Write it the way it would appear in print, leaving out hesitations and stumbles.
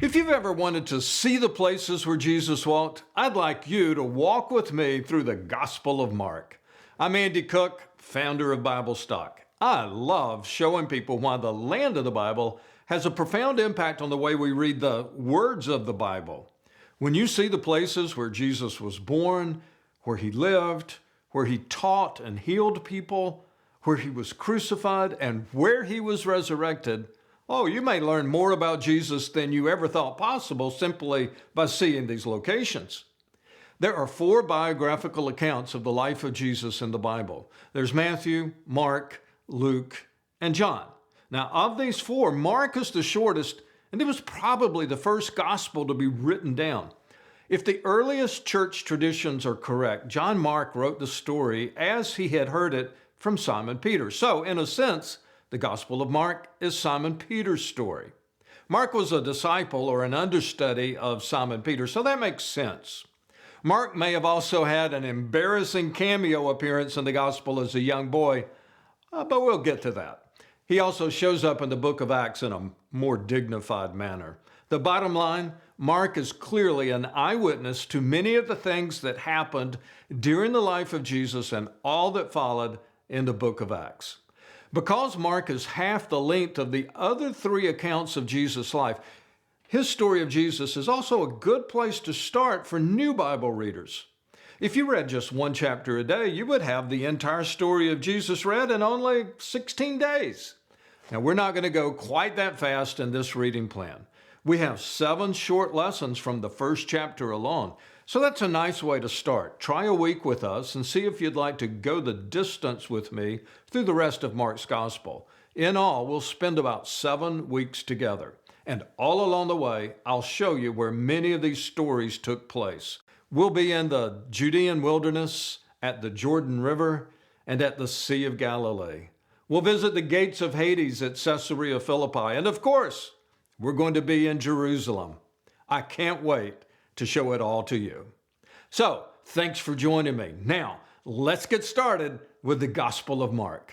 If you've ever wanted to see the places where Jesus walked, I'd like you to walk with me through the Gospel of Mark. I'm Andy Cook, founder of BibleStock. I love showing people why the land of the Bible has a profound impact on the way we read the words of the Bible. When you see the places where Jesus was born, where he lived, where he taught and healed people, where he was crucified, and where he was resurrected, you may learn more about Jesus than you ever thought possible simply by seeing these locations. There are 4 biographical accounts of the life of Jesus in the Bible. There's Matthew, Mark, Luke, and John. Now, of these 4, Mark is the shortest, and it was probably the first gospel to be written down. If the earliest church traditions are correct, John Mark wrote the story as he had heard it from Simon Peter. So, in a sense, the Gospel of Mark is Simon Peter's story. Mark was a disciple or an understudy of Simon Peter, so that makes sense. Mark may have also had an embarrassing cameo appearance in the Gospel as a young boy, but we'll get to that. He also shows up in the book of Acts in a more dignified manner. The bottom line, Mark is clearly an eyewitness to many of the things that happened during the life of Jesus and all that followed in the book of Acts. Because Mark is half the length of the other 3 accounts of Jesus' life, his story of Jesus is also a good place to start for new Bible readers. If you read just 1 chapter a day, you would have the entire story of Jesus read in only 16 days. Now, we're not going to go quite that fast in this reading plan. We have 7 short lessons from the first chapter alone. So that's a nice way to start. Try a week with us and see if you'd like to go the distance with me through the rest of Mark's Gospel. In all, we'll spend about 7 weeks together. And all along the way, I'll show you where many of these stories took place. We'll be in the Judean wilderness, at the Jordan River, and at the Sea of Galilee. We'll visit the gates of Hades at Caesarea Philippi. And of course, we're going to be in Jerusalem. I can't wait to show it all to you. So, thanks for joining me. Now, let's get started with the Gospel of Mark.